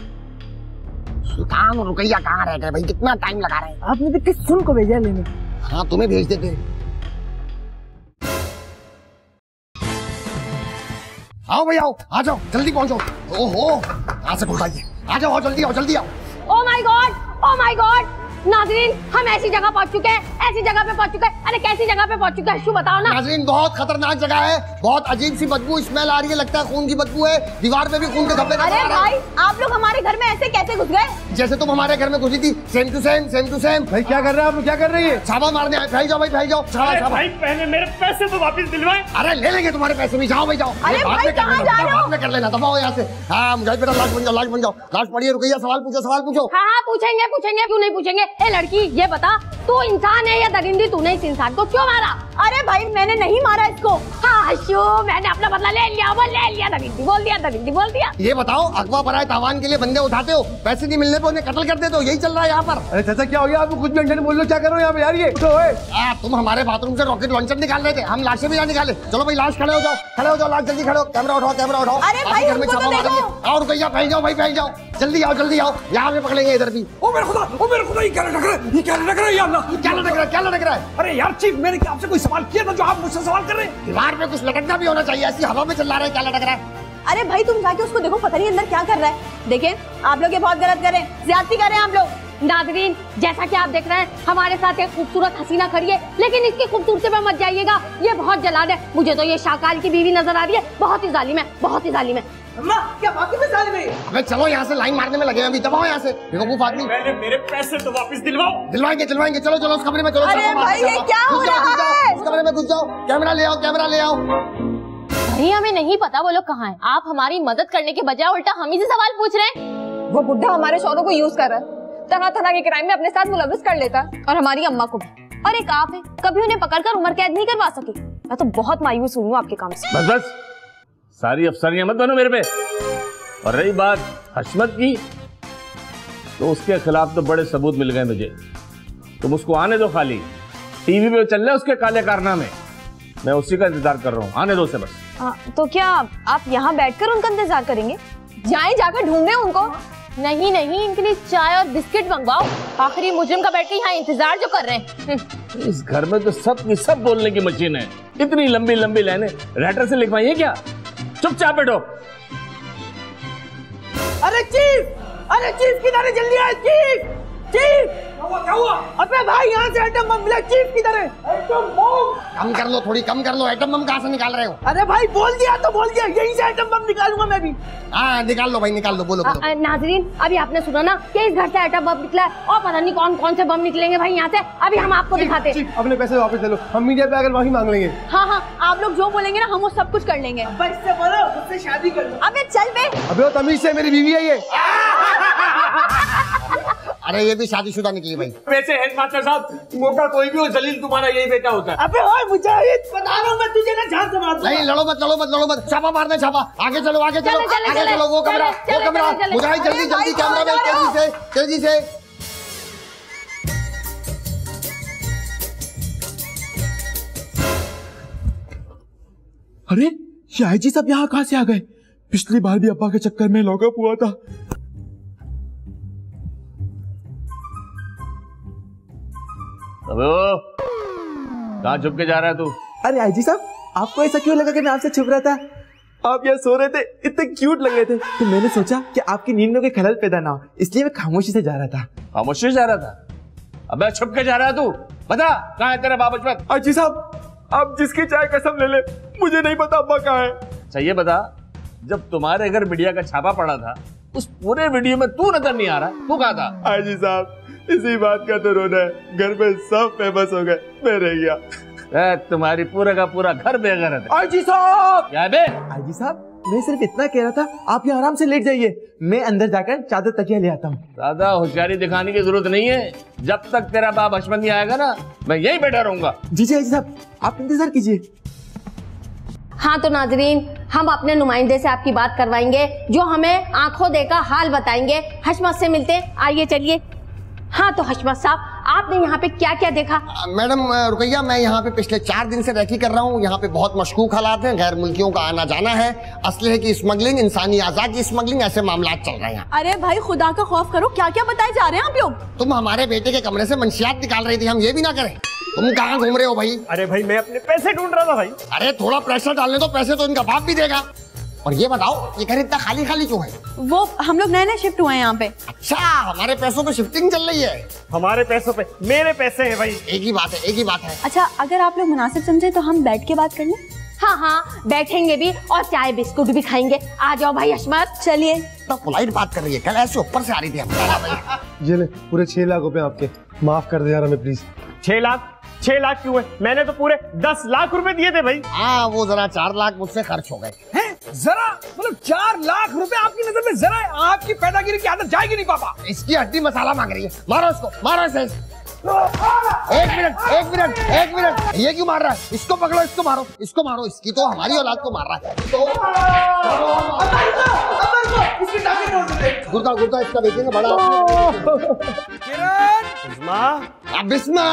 सुल्तान और रुकैया कहाँ रह गए भाई? कितना टाइम लगा रहे हैं। आपने तो किस सुन को भेजा लेने? हाँ तुम्हें भेज देते। आओ भाई आओ, आ जाओ जल्दी पहुंचो। ओहो यहाँ से घुसाइए, आ जाओ जल्दी आओ। ओ माय गॉड नाज़रीन, हम ऐसी जगह पहुंच चुके हैं, ऐसी जगह पे पहुंच चुके हैं। अरे कैसी जगह पे पहुंच चुके हैं, शू बताओ ना। नाज़रीन बहुत खतरनाक जगह है, बहुत अजीब सी बदबू स्मेल आ रही है, लगता है खून की बदबू है। दीवार पे भी खून के धब्बे। अरे भाई आप लोग हमारे घर में ऐसे कैसे घुस गए? जैसे तुम हमारे घर में घुसी थी, सेम टू सेम। भाई क्या कर रहे हैं आप? क्या कर रही है? छापा मारने आए। फैल जाओ भाई, फैल जाओ। भाई पहले मेरे पैसे तो वापस दिलवाए। अरे ले लेंगे तुम्हारे पैसे भी। जाओ भाई जाओ। अरे भाई कहाँ जा रहे हो? बाद में कर लेना, दबाओ यहाँ से। हाँ मुझे बेटा लाश बन जाओ। लाश पढ़िए, रुकैया सवाल पूछो। हाँ पूछेंगे, क्यों नहीं पूछेंगे। ए लड़की ये बता, तू इंसान है या दरिंदी? तूने इस इंसान को क्यों मारा? अरे भाई मैंने नहीं मारा इसको। हाँ शो, मैंने अपना बदला ले लिया। दरिंदी बोल दिया। ये बताओ, अगवा बराए तावान के लिए बंदे उठाते हो, पैसे नहीं मिलने पे उन्हें कत्ल कर देते हो, यही चल रहा है यहाँ पर। अरे चाचा क्या हो गया आपको? कुछ भी अंडे बोल लो, क्या करो यहाँ पे यार? ये तो तुम हमारे बाथरूम से रॉकेट लॉन्चर निकाल रहे थे, हम लाशें भी ना निकाले। चलो भाई लाश खड़े हो जाओ, लाश जल्दी खड़े हो। कैमरा उठाओ। अरे भाई घर में छापा मारेंगे। और रुकैया फैल जाओ। जल्दी आओ। यहाँ पे पकड़ेंगे इधर भी। ओ मेरे खुदा, ये क्या लटक रहा है यार? क्या लटक रहा है? अरे यार चीफ, मैंने क्या आपसे कोई सवाल किया था जो आप मुझसे सवाल कर रहे हैं? दीवार पे कुछ लटकना भी होना चाहिए, ऐसी हवा में चला रहा है, क्या लटक रहा है? अरे भाई तुम जाके उसको देखो, पता नहीं अंदर क्या कर रहा है। देखें आप लोग ये बहुत गलत कर रहे हैं, ज्यादती कर रहे हैं आप लोग। नाज़रीन जैसा कि आप देख रहे हैं, हमारे साथ एक खूबसूरत हसीना खड़ी है, लेकिन इसकी खूबसूरती पे मत जाइएगा, ये बहुत जलाद है। मुझे तो ये शाकाल की बीवी नजर आ रही है, बहुत ही जालिम है। अम्मा क्या बाकी में साले में? अबे चलो यहाँ से, लाइन मारने में लगे हैं अभी। दबाओ यहाँ से, बेवकूफ आदमी। पहले मेरे पैसे तो वापस दिलवाओ। दिलवाएंगे। चलो उस कमरे में चलो। अरे भाई ये क्या हो रहा है? उस कमरे में घुस जाओ। कैमरा ले आओ। भाई हमें नहीं पता वो लोग कहाँ हैं। आप हमारी मदद करने के बजाय उल्टा हम ही से सवाल पूछ रहे हैं। वो बुढ़ा हमारे शौरों को यूज कर रहा है, तरह के क्राइम में अपने साथ मुलविस कर लेता है, और हमारी अम्मा को भी। और एक आप है, कभी उन्हें पकड़कर उम्र कैद नहीं करवा सके। मैं तो बहुत मायूस हुई हूँ आपके काम से। बस सारी अफसरियां मत बनो मेरे पे। और रही बात हशमत की, तो उसके खिलाफ तो बड़े सबूत मिल गए मुझे। तुम उसको आने दो, खाली टीवी पे चल रहे उसके काले कारनामे, मैं उसी का इंतजार कर रहा हूँ। आने दो उसे बस। तो क्या आप यहाँ बैठकर उनका इंतजार करेंगे? जाकर ढूंढने उनको। नहीं, इनके लिए चाय और बिस्किट मंगवाओ। आखिरी मुजरिम का बैठ के यहाँ इंतजार जो कर रहे हैं। इस घर में तो सब बोलने की मशीन है। इतनी लंबी लाइनें राइटर से लिखवाइए क्या? चुपचाप बैठो। अरे चीफ किधर है? जल्दी आए चीफ। क्या हुआ? अबे भाई यहाँ से एटम बम मिला। चीफ किधर है? एटम बम कम कर लो। एटम बम कहाँ से निकाल रहे हो? अरे भाई बोल दिया, यहीं से एटम बम निकालूंगा मैं भी। हाँ निकाल लो भाई, निकाल लो। बोलो। नाज़रीन अभी आपने सुना ना कि इस घर से एटम बम निकला है, और पता नहीं कौन से बम निकलेंगे भाई यहाँ से। अभी हम आपको दिखाते हैं। अपने पैसे वापस ले लो, हम मीडिया पे आकर माफी मांग लेंगे। हाँ आप लोग जो बोलेंगे ना हम वो सब कुछ कर लेंगे। इससे बोलो मुझसे शादी कर लो। अबे चल बे। अबे तमीज से, मेरी बीवी है ये। अरे ये भी शादीशुदा निकली भाई। वैसे हेडमास्टर साहब, मौका कोई भी हो, जलील तुम्हारा यही बेटा होता है। अबे ओए मुजाहिद, बता रहा हूं मैं तुझे ना, जान से मार दूंगा। नहीं लड़ो मत। छापा मारने छापा। आगे चलो। वो कमरा। मुजाहिद जल्दी कैमरा में तेजी से। अरे शाहिद जी सब यहाँ कहाँ से आ गए? पिछली बार भी अब्बा के चक्कर में लॉकअप हुआ था। अबे ओ, कहाँ छुप के जा रहा है तू? अरे आईजी साहब, आपको ऐसा क्यों लगा कि मैं आपसे छुप रहा था? आप यहाँ सो रहे थे, इतने क्यूट लग रहे थे, तो मैंने सोचा कि आपकी नींद में खलल पैदा ना हो, इसलिए मैं खामोशी से जा रहा था। खामोशी से जा रहा था? अबे छुप के जा रहा है तू? बता कहाँ है तेरा बाप अजमत? आईजी साहब, आप जिसकी चाहे कसम ले ले, मुझे नहीं पता अब्बा कहाँ है। अच्छा ये बता, जब तुम्हारे घर मीडिया का छापा पड़ा था, उस पूरे वीडियो में तू नजर नहीं आ रहा, तू कहाँ था? आईजी साहब, इसी बात का तो रोना है, घर में सब फेमस हो गए, मैं रह गया। तुम्हारी पूरा का पूरा घर बेगैरत है। आईजी साहब! क्या बे? आईजी साहब, मैं सिर्फ इतना कह रहा था, आप यहाँ आराम से लेट जाइए, मैं अंदर जाकर चादर तकिया ले आता हूँ। ज्यादा होशियारी दिखाने की जरूरत नहीं है, जब तक तेरा बाप हशमत नहीं आएगा ना, मैं यहीं बैठा रहूंगा। जी जी आईजी साहब, आप इंतजार कीजिए। हाँ तो नाजरीन, हम अपने नुमाइंदे से आपकी बात करवाएंगे, जो हमें आंखों देखा हाल बताएंगे। हशमत से मिलते हैं, आइए चलिए। हाँ तो हशमत साहब, आपने यहाँ पे क्या क्या देखा? मैडम रुकैया, मैं यहाँ पे पिछले 4 दिन से रैकी कर रहा हूँ। यहाँ पे बहुत मशकूक हालात हैं, गैर मुल्कियों का आना जाना है, असलहे की स्मगलिंग, इंसानी आज़ा की स्मगलिंग, ऐसे मामला चल रहे हैं। अरे भाई खुदा का खौफ करो, क्या क्या बताए जा रहे हैं आप लोग? तुम हमारे बेटे के कमरे से मंशियात निकाल रही थी, हम ये भी ना करें? तुम कहाँ घूम रहे हो भाई? अरे भाई मैं अपने पैसे ढूंढ रहा था भाई। अरे थोड़ा प्रेशर डालने दो, पैसे तो इनका बाप भी देगा। और ये बताओ, ये घर इतना खाली खाली क्यों है? वो हम लोग नए नए शिफ्ट हुए हैं यहाँ पे। अच्छा, हमारे पैसों पे शिफ्टिंग चल रही है? हमारे पैसों पे मेरे पैसे हैं भाई। एक ही बात है, एक ही बात है। अच्छा, अगर आप लोग मुनासिब समझे तो हम बैठ के बात कर लें। हाँ हाँ, बैठेंगे भी और चाय बिस्कुट भी खाएंगे। आ जाओ भाई हशमत। चलिए। तो पोलाइट बात कर रही है, कल ऐसे ऊपर से आ रही थी हम। ये ले पूरे 6 लाख रुपए आपके, माफ कर दे यार हमें प्लीज। 6 लाख? 6 लाख क्यों है? मैंने तो पूरे 10 लाख रुपए दिए थे भाई। हाँ, वो जरा 4 लाख मुझसे खर्च हो गए। जरा मतलब 4 लाख रुपए आपकी नजर में जरा? आपकी पैदागिरी की आदत जाएगी नहीं पापा। इसकी हड्डी मसाला मांग रही है, मारो इसको, मारो इसे। एक मिनट, एक मिनट, एक मिनट, ये क्यों मार रहा है? इसको पकड़ो, इसको मारो, इसको मारो, इसकी तो हमारी औलाद को मार रहा है। गुर्दा गुर्दा इसका देखेंगे बड़ा। बिस्मा,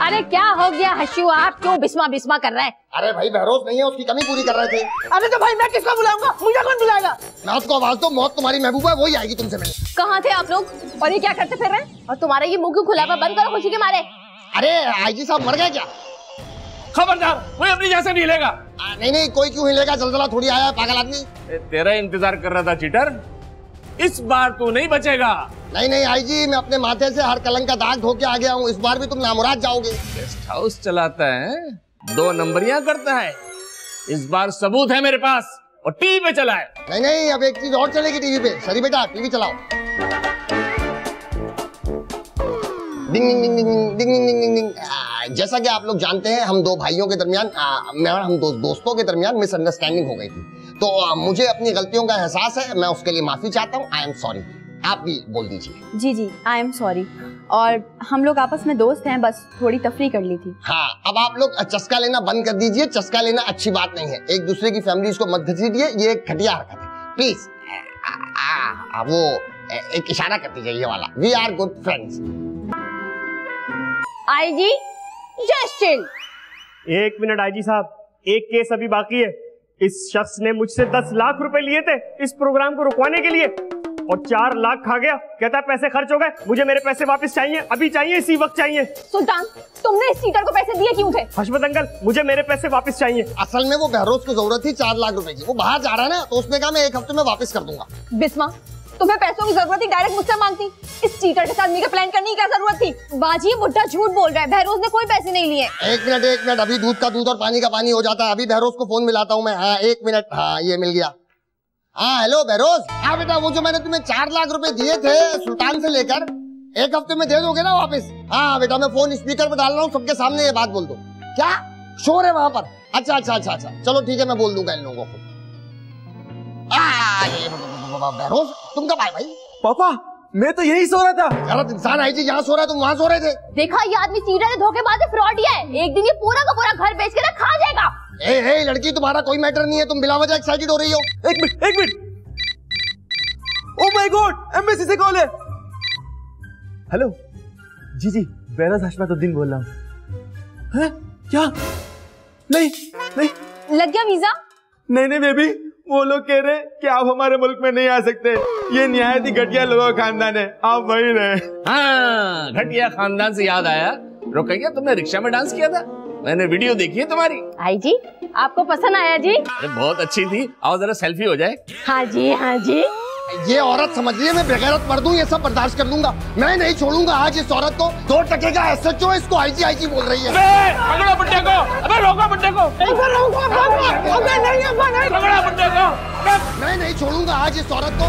अरे क्या हो गया हशू, आप क्यों बिस्मा बिस्मा कर रहे हैं? अरे भाई बहरोज नहीं है, उसकी कमी पूरी कर रहे थे। अरे तो भाई मैं किसको बुलाऊंगा? मुझे कौन बुलाएगा? मौत को आवाज दो, मौत तुम्हारी महबूबा है, वही आएगी तुमसे मिलने। कहाँ थे आप लोग और ये क्या करते फिर रहे हैं? और तुम्हारा ये मुंह क्यों खुला हुआ? बंद करो खुशी के मारे। अरे आईजी साहब मर गए क्या? खबरदार, कोई अपनी जगह से नहीं हिलेगा। नहीं नहीं, कोई क्यों हिलेगा? जलजला थोड़ी आया है पागल आदमी। तेरा इंतजार कर रहा था चीटर, इस बार तू नहीं बचेगा। नहीं नहीं आईजी, मैं अपने माथे से हर कलंक का दाग धो के आ गया हूँ, इस बार भी तुम नामुराद जाओगे। गेस्ट हाउस चलाता है, 2 नंबरियां करता है, इस बार सबूत है मेरे पास और टीवी पे चला है। नहीं नहीं, अब एक चीज और चलेगी टीवी पे। सरी बेटा टीवी चलाओ। डिंग डिंग डिंग डिंग डिंग डिंग डिंग डिंग। जैसा कि आप लोग जानते हैं, हम 2 भाइयों के दरमियान, हम 2 दोस्तों के दरमियान मिसअंडरस्टैंडिंग हो गई थी, तो मुझे अपनी गलतियों का एहसास है, मैं उसके लिए माफी चाहता हूँ। I am sorry. आप भी बोल दीजिए। जी जी, आई एम सॉरी। और हम लोग आपस में दोस्त हैं, बस थोड़ी तफरी कर ली थी। हाँ, अब आप लोग चस्का लेना बंद कर दीजिए। चस्का लेना अच्छी बात नहीं है, एक दूसरे की फैमिलीज को मत घसीटिए, ये एक घटिया हरकत है। प्लीज वो एक इशारा कर दीजिए, ये वाला, we are good friends. IG just chill. 1 minute IG साहब, एक केस अभी बाकी है। इस शख्स ने मुझसे 10 लाख रुपए लिए थे इस प्रोग्राम को रुकवाने के लिए, और 4 लाख खा गया। कहता है पैसे खर्च हो गए, मुझे मेरे पैसे वापस चाहिए, अभी चाहिए, इसी वक्त चाहिए। सुल्तान, तुमने इस चीटर को पैसे दिए क्यों थे? हशमत अंकल, मुझे मेरे पैसे वापस चाहिए। असल में वो बहरोज को जरूरत थी 4 लाख रुपए की, वो बाहर जा रहा है ना, तो उसने कहा मैं 1 हफ्ते में वापस कर दूंगा। बिस्मा, तुम्हें पैसों की जरूरत थी, डायरेक्ट मुझसे मांगती। इस चीटर के साथ मिलकर प्लान करने की क्या जरूरत थी? बाजी, बुड्ढा झूठ बोल रहा है, बहरोज ने कोई पैसे नहीं लिए। एक मिनट, अभी दूध का दूध और पानी का पानी हो जाता है, अभी बहरोज को फोन मिलाता हूँ मैं। हाँ 1 मिनट, हाँ ये मिल गया। हाँ हेलो बहरोज। हाँ बेटा, वो जो मैंने तुम्हें 4 लाख रुपए दिए थे सुल्तान से लेकर, 1 हफ्ते में दे दोगे ना वापस? हाँ बेटा, मैं फोन स्पीकर पे डाल रहा हूँ, सबके सामने ये बात बोल दो। क्या शोर है वहां पर? अच्छा, चलो ठीक है, मैं बोल दूंगा इन लोगों को। बहरोज तुम कब आए भाई? पापा, मैं तो यही सो रहा था। गलत इंसान आई जी, यहाँ सो रहा है, तुम वहाँ सो रहे थे। देखा, ये आदमी चीटर है, धोखेबाज है, फ्रॉडी है। एक दिन ये पूरा का पूरा घर बेच के ना खा जाएगा। ए लड़की, तुम्हारा कोई मैटर नहीं है, तुम बिला वजह एक्साइटेड हो रही हो। एक minute. Oh my God, embassy से कॉल है। हेलो जी, बेराज हशमतुद्दीन बोल रहा हूँ। हैं? क्या? नहीं लग गया वीजा? नहीं बेबी, वो लोग कह रहे कि आप हमारे मुल्क में नहीं आ सकते, ये निहायत ही घटिया लोगों का खानदान है, आप वही रहे। हाँ, घटिया खानदान से याद आया, रुकैया तुमने रिक्शा में डांस किया था, मैंने वीडियो देखी है तुम्हारी। आई जी, आपको पसंद आया जी? अरे बहुत अच्छी थी, आओ जरा सेल्फी हो जाए। हाँ जी, हाँ जी। ये औरत समझ रही है मैं बेगैरत मर्द हूँ, ये सब बर्दाश्त कर लूंगा, मैं नहीं छोड़ूंगा आज इस औरत को। 2 टके का SHO इसको आईजी बोल रही है। पकड़ो बुड्ढे को, अबे रोको बुड्ढे को, मैं नहीं छोड़ूंगा आज इस औरत को।